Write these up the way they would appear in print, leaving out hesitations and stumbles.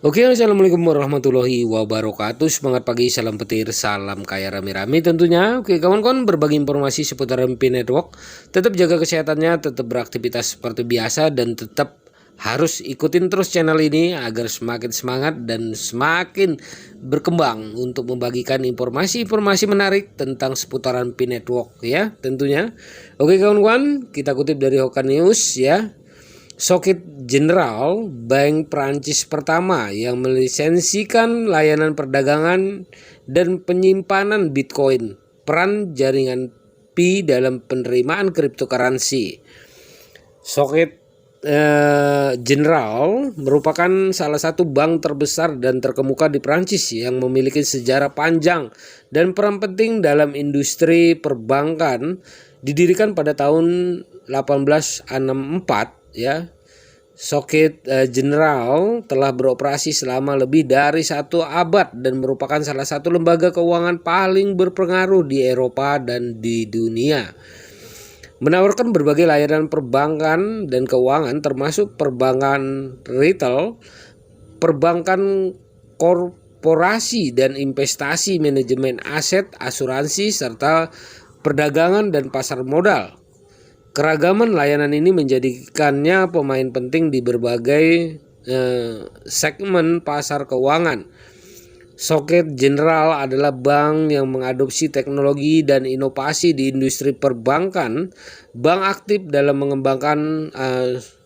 Oke, assalamualaikum warahmatullahi wabarakatuh. Semangat pagi, salam petir, salam kaya rame-rame tentunya. Oke, kawan-kawan, berbagi informasi seputar MP Network. Tetap jaga kesehatannya, tetap beraktivitas seperti biasa, dan tetap harus ikutin terus channel ini agar semakin semangat dan semakin berkembang untuk membagikan informasi-informasi menarik tentang seputaran MP Network ya tentunya. Oke kawan-kawan, kita kutip dari Hokan News ya. Societe Generale, bank Prancis pertama yang melisensikan layanan perdagangan dan penyimpanan Bitcoin, peran jaringan Pi dalam penerimaan cryptocurrency. Societe Generale merupakan salah satu bank terbesar dan terkemuka di Prancis yang memiliki sejarah panjang dan peran penting dalam industri perbankan. Didirikan pada tahun 1864 ya. Societe Generale telah beroperasi selama lebih dari 1 abad dan merupakan salah satu lembaga keuangan paling berpengaruh di Eropa dan di dunia. Menawarkan berbagai layanan perbankan dan keuangan termasuk perbankan retail, perbankan korporasi dan investasi, manajemen aset, asuransi, serta perdagangan dan pasar modal. Keragaman layanan ini menjadikannya pemain penting di berbagai segmen pasar keuangan. Societe Generale adalah bank yang mengadopsi teknologi dan inovasi di industri perbankan. Bank aktif dalam mengembangkan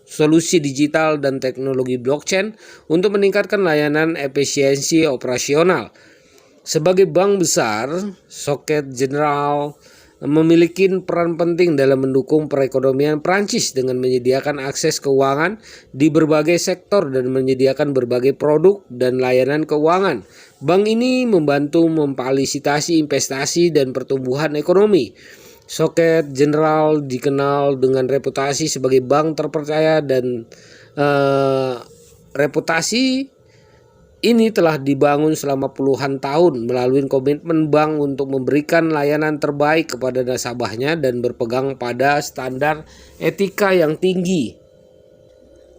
solusi digital dan teknologi blockchain untuk meningkatkan layanan efisiensi operasional. Sebagai bank besar, Societe Generale memiliki peran penting dalam mendukung perekonomian Prancis dengan menyediakan akses keuangan di berbagai sektor dan menyediakan berbagai produk dan layanan keuangan. Bank ini membantu memfasilitasi investasi dan pertumbuhan ekonomi. Societe Generale dikenal dengan reputasi sebagai bank terpercaya dan reputasi ini telah dibangun selama puluhan tahun melalui komitmen bank untuk memberikan layanan terbaik kepada nasabahnya dan berpegang pada standar etika yang tinggi.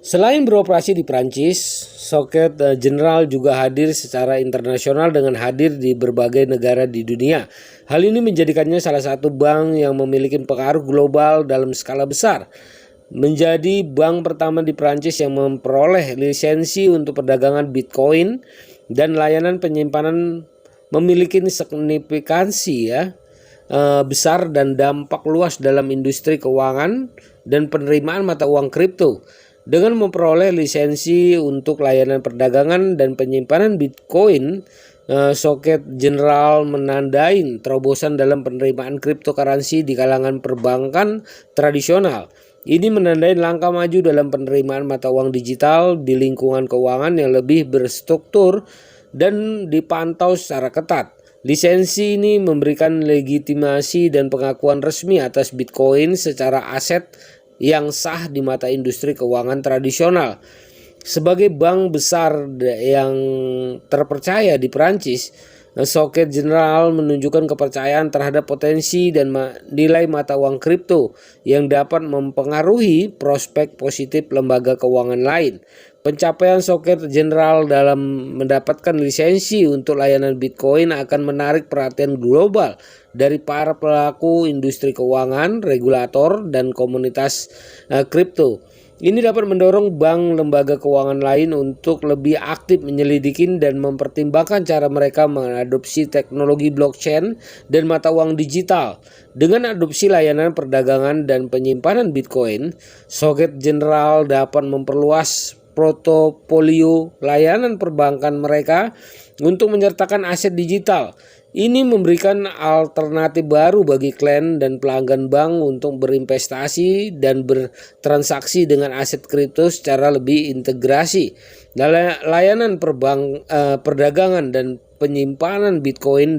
Selain beroperasi di Prancis, Societe Generale juga hadir secara internasional dengan hadir di berbagai negara di dunia. Hal ini menjadikannya salah satu bank yang memiliki pengaruh global dalam skala besar. Menjadi bank pertama di Prancis yang memperoleh lisensi untuk perdagangan Bitcoin dan layanan penyimpanan memiliki signifikansi besar dan dampak luas dalam industri keuangan dan penerimaan mata uang kripto. Dengan memperoleh lisensi untuk layanan perdagangan dan penyimpanan Bitcoin, Societe Generale menandai terobosan dalam penerimaan cryptocurrency di kalangan perbankan tradisional. Ini menandai langkah maju dalam penerimaan mata uang digital di lingkungan keuangan yang lebih berstruktur dan dipantau secara ketat. Lisensi ini memberikan legitimasi dan pengakuan resmi atas Bitcoin secara aset yang sah di mata industri keuangan tradisional. Sebagai bank besar yang terpercaya di Prancis, Societe Generale menunjukkan kepercayaan terhadap potensi dan nilai mata uang kripto yang dapat mempengaruhi prospek positif lembaga keuangan lain. Pencapaian Societe Generale dalam mendapatkan lisensi untuk layanan Bitcoin akan menarik perhatian global dari para pelaku industri keuangan, regulator, dan komunitas kripto. Ini dapat mendorong bank lembaga keuangan lain untuk lebih aktif menyelidiki dan mempertimbangkan cara mereka mengadopsi teknologi blockchain dan mata uang digital. Dengan adopsi layanan perdagangan dan penyimpanan Bitcoin, Societe Generale dapat memperluas portofolio layanan perbankan mereka untuk menyertakan aset digital. Ini memberikan alternatif baru bagi klien dan pelanggan bank untuk berinvestasi dan bertransaksi dengan aset kripto secara lebih integrasi. Layanan perdagangan dan penyimpanan Bitcoin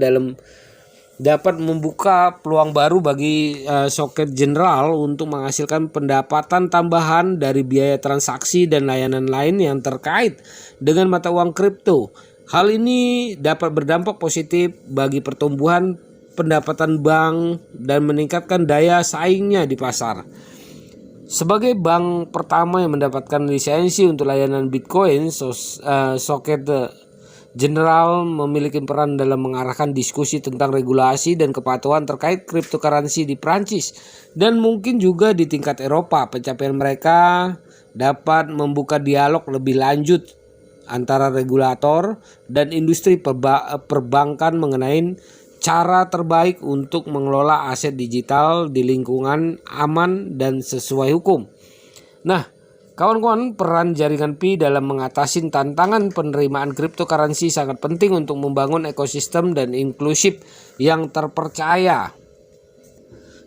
dapat membuka peluang baru bagi Societe Generale untuk menghasilkan pendapatan tambahan dari biaya transaksi dan layanan lain yang terkait dengan mata uang kripto. Hal ini dapat berdampak positif bagi pertumbuhan pendapatan bank dan meningkatkan daya saingnya di pasar. Sebagai bank pertama yang mendapatkan lisensi untuk layanan Bitcoin, Societe Generale memiliki peran dalam mengarahkan diskusi tentang regulasi dan kepatuhan terkait cryptocurrency di Prancis dan mungkin juga di tingkat Eropa. Pencapaian mereka dapat membuka dialog lebih lanjut antara regulator dan industri perbankan mengenai cara terbaik untuk mengelola aset digital di lingkungan aman dan sesuai hukum. Nah, kawan-kawan, peran jaringan Pi dalam mengatasi tantangan penerimaan cryptocurrency sangat penting untuk membangun ekosistem dan inklusif yang terpercaya.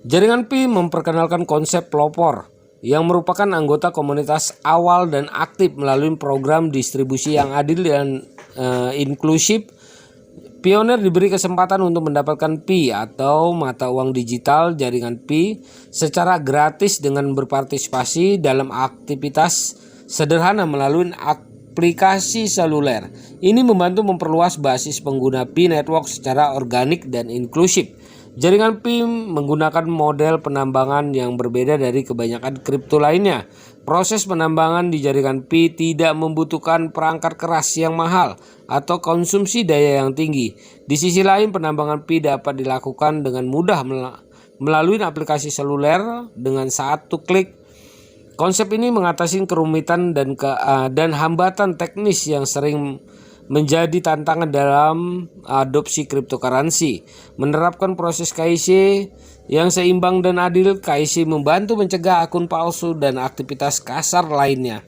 Jaringan Pi memperkenalkan konsep pelopor yang merupakan anggota komunitas awal dan aktif melalui program distribusi yang adil dan inklusif. Pioner diberi kesempatan untuk mendapatkan Pi atau mata uang digital jaringan Pi secara gratis dengan berpartisipasi dalam aktivitas sederhana melalui aplikasi seluler. Ini membantu memperluas basis pengguna Pi Network secara organik dan inklusif. Jaringan Pi menggunakan model penambangan yang berbeda dari kebanyakan kripto lainnya. Proses penambangan di jaringan Pi tidak membutuhkan perangkat keras yang mahal atau konsumsi daya yang tinggi. Di sisi lain, penambangan Pi dapat dilakukan dengan mudah melalui aplikasi seluler dengan satu klik. Konsep ini mengatasi kerumitan dan hambatan teknis yang sering menjadi tantangan dalam adopsi cryptocurrency. Menerapkan proses KYC yang seimbang dan adil, KYC membantu mencegah akun palsu dan aktivitas kasar lainnya,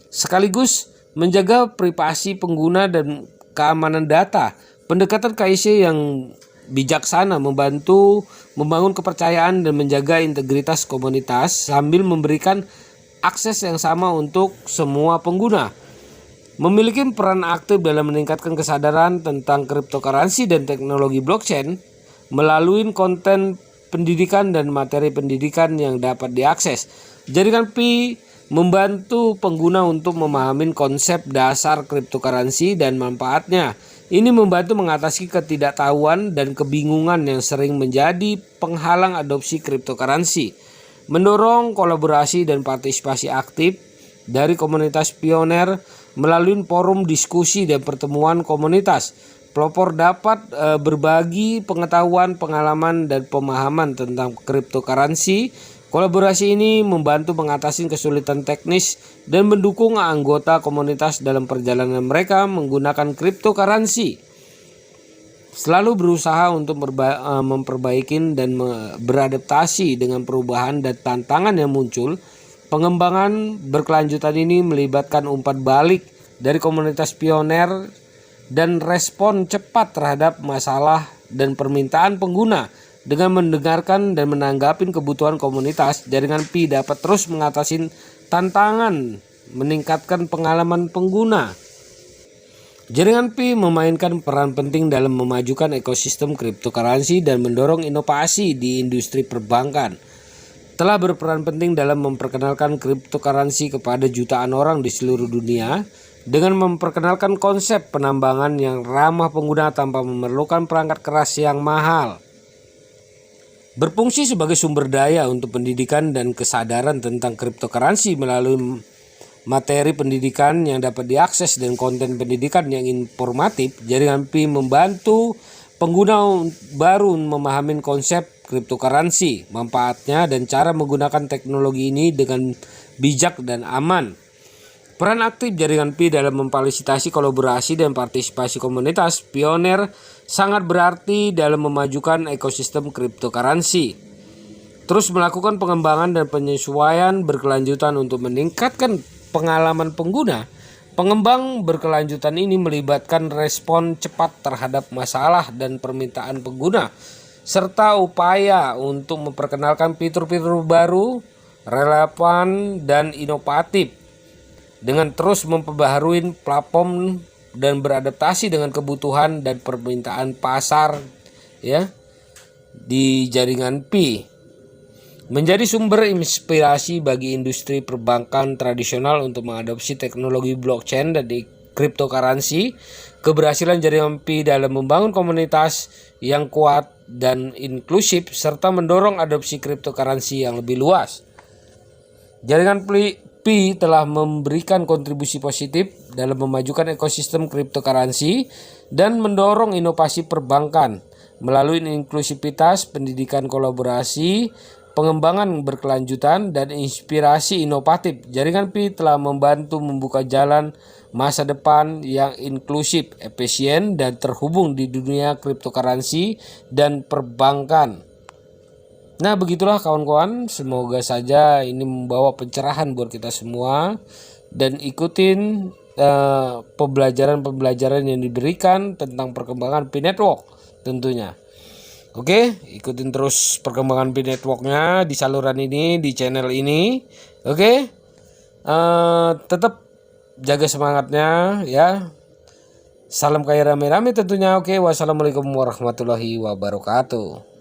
sekaligus menjaga privasi pengguna dan keamanan data. Pendekatan KYC yang bijaksana membantu membangun kepercayaan dan menjaga integritas komunitas sambil memberikan akses yang sama untuk semua pengguna. Memiliki peran aktif dalam meningkatkan kesadaran tentang cryptocurrency dan teknologi blockchain melalui konten pendidikan dan materi pendidikan yang dapat diakses. Jaringan Pi membantu pengguna untuk memahami konsep dasar cryptocurrency dan manfaatnya. Ini membantu mengatasi ketidaktahuan dan kebingungan yang sering menjadi penghalang adopsi cryptocurrency. Mendorong kolaborasi dan partisipasi aktif dari komunitas pioner melalui forum diskusi dan pertemuan komunitas. Pelopor dapat berbagi pengetahuan, pengalaman, dan pemahaman tentang cryptocurrency. Kolaborasi ini membantu mengatasi kesulitan teknis dan mendukung anggota komunitas dalam perjalanan mereka menggunakan cryptocurrency. Selalu berusaha untuk memperbaiki dan beradaptasi dengan perubahan dan tantangan yang muncul. Pengembangan berkelanjutan ini melibatkan umpan balik dari komunitas pioner dan respon cepat terhadap masalah dan permintaan pengguna. Dengan mendengarkan dan menanggapi kebutuhan komunitas, jaringan Pi dapat terus mengatasi tantangan, meningkatkan pengalaman pengguna. Jaringan Pi memainkan peran penting dalam memajukan ekosistem cryptocurrency dan mendorong inovasi di industri perbankan. Telah berperan penting dalam memperkenalkan cryptocurrency kepada jutaan orang di seluruh dunia dengan memperkenalkan konsep penambangan yang ramah pengguna tanpa memerlukan perangkat keras yang mahal. Berfungsi sebagai sumber daya untuk pendidikan dan kesadaran tentang cryptocurrency melalui materi pendidikan yang dapat diakses dan konten pendidikan yang informatif, jaringan Pi membantu pengguna baru memahami konsep cryptocurrency, manfaatnya, dan cara menggunakan teknologi ini dengan bijak dan aman. Peran aktif jaringan Pi dalam memfasilitasi kolaborasi dan partisipasi komunitas pioner sangat berarti dalam memajukan ekosistem cryptocurrency. Terus melakukan pengembangan dan penyesuaian berkelanjutan untuk meningkatkan pengalaman pengguna. Pengembang berkelanjutan ini melibatkan respon cepat terhadap masalah dan permintaan pengguna, serta upaya untuk memperkenalkan fitur-fitur baru, relevan, dan inovatif dengan terus memperbaharui platform dan beradaptasi dengan kebutuhan dan permintaan pasar di jaringan Pi. Menjadi sumber inspirasi bagi industri perbankan tradisional untuk mengadopsi teknologi blockchain dan cryptocurrency. Keberhasilan jaringan Pi dalam membangun komunitas yang kuat dan inklusif serta mendorong adopsi cryptocurrency yang lebih luas. Jaringan Pi telah memberikan kontribusi positif dalam memajukan ekosistem cryptocurrency dan mendorong inovasi perbankan melalui inklusivitas, pendidikan kolaborasi, pengembangan berkelanjutan, dan inspirasi inovatif. Jaringan Pi telah membantu membuka jalan masa depan yang inklusif, efisien, dan terhubung di dunia cryptocurrency dan perbankan. Nah, begitulah kawan-kawan, semoga saja ini membawa pencerahan buat kita semua dan ikutin pembelajaran-pembelajaran yang diberikan tentang perkembangan Pi Network tentunya. Oke, ikutin terus perkembangan Pi Networknya di saluran ini, di channel ini. Oke, tetap jaga semangatnya ya. Salam kaya rame-rame tentunya. Oke, wassalamualaikum warahmatullahi wabarakatuh.